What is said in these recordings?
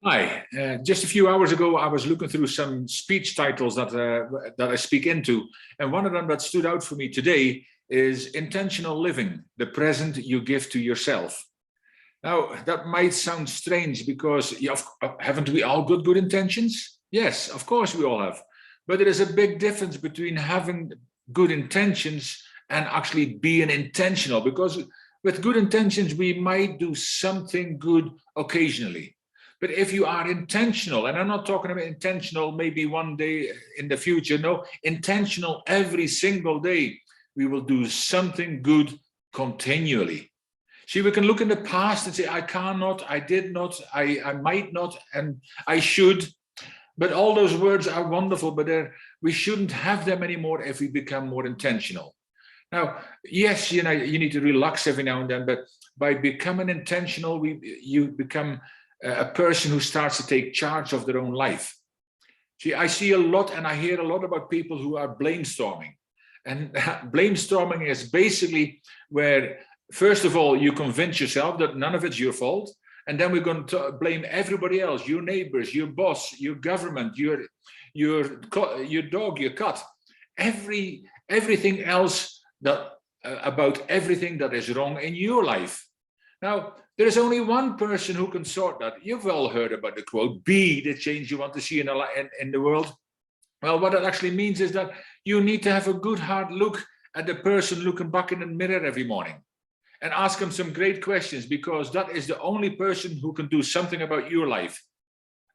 Hi. Just a few hours ago, I was looking through some speech titles that I speak into, and one of them that stood out for me today is intentional living, the present you give to yourself. Now, that might sound strange because haven't we all got good intentions? Yes, of course we all have. But there is a big difference between having good intentions and actually being intentional, because with good intentions, we might do something good occasionally. But if you are intentional, and I'm not talking about intentional maybe one day in the future, no, intentional every single day, we will do something good continually. See, we can look in the past and say, I cannot, I did not, I might not, and I should. But all those words are wonderful, but we shouldn't have them anymore if we become more intentional. Now, yes, you need to relax every now and then, but by becoming intentional, you become a person who starts to take charge of their own life. See, I see a lot and I hear a lot about people who are blamestorming. And blamestorming is basically where, first of all, you convince yourself that none of it's your fault. And then we're going to blame everybody else, your neighbors, your boss, your government, your dog, your cat, everything else about everything that is wrong in your life. Now, there is only one person who can sort that. You've all heard about the quote, be the change you want to see in the world. Well, what that actually means is that you need to have a good hard look at the person looking back in the mirror every morning and ask them some great questions, because that is the only person who can do something about your life.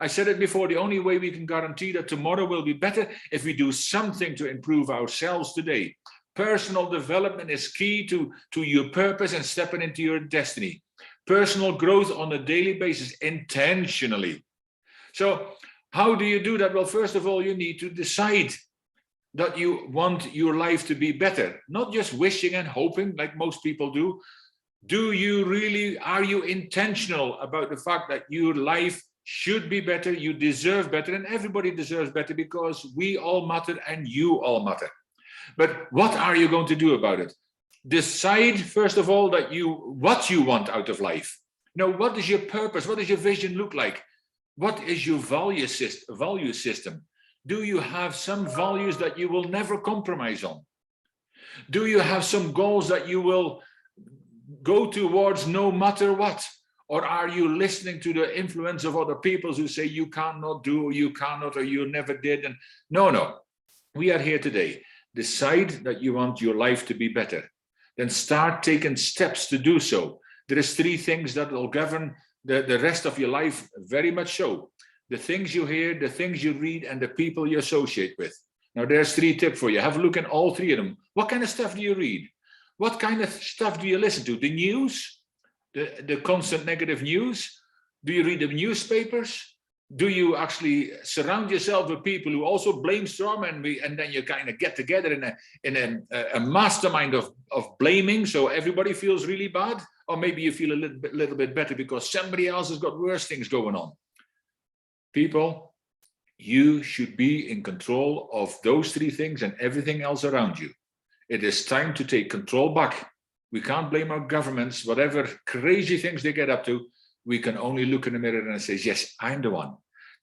I said it before, the only way we can guarantee that tomorrow will be better if we do something to improve ourselves today. Personal development is key to your purpose and stepping into your destiny. Personal growth on a daily basis, intentionally. So how do you do that? Well, first of all, you need to decide that you want your life to be better, not just wishing and hoping like most people do. Are you intentional about the fact that your life should be better, you deserve better, and everybody deserves better, because we all matter and you all matter. But what are you going to do about it? Decide, first of all, what you want out of life. What is your purpose? What does your vision look like? What is your value system? Do you have some values that you will never compromise on? Do you have some goals that you will go towards no matter what? Or are you listening to the influence of other people who say you cannot do, you cannot, or you never did? And no, we are here today. Decide that you want your life to be better. Then start taking steps to do so. There is 3 things that will govern the rest of your life, very much so. The things you hear, the things you read, and the people you associate with. Now, there's 3 tips for you. Have a look at all 3 of them. What kind of stuff do you read? What kind of stuff do you listen to? The news? The constant negative news? Do you read the newspapers? Do you actually surround yourself with people who also blamestorm, and then you kind of get together in a mastermind of blaming, so everybody feels really bad? Or maybe you feel a little bit better because somebody else has got worse things going on. People, you should be in control of those 3 things and everything else around you. It is time to take control back. We can't blame our governments, whatever crazy things they get up to. We can only look in the mirror and say, yes, I'm the one.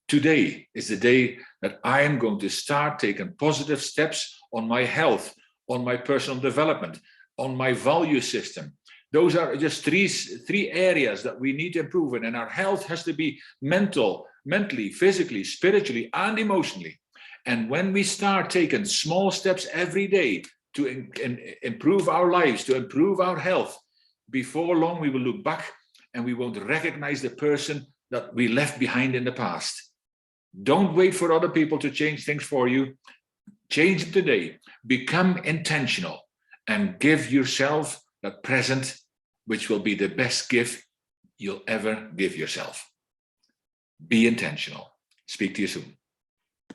Today is the day that I am going to start taking positive steps on my health, on my personal development, on my value system. Those are just three areas that we need to improve in. And our health has to be mentally, physically, spiritually, and emotionally. And when we start taking small steps every day to improve our lives, to improve our health, before long we will look back and we won't recognize the person that we left behind in the past. Don't wait for other people to change things for you. Change it today. Become intentional and give yourself that present, which will be the best gift you'll ever give yourself. Be intentional. Speak to you soon.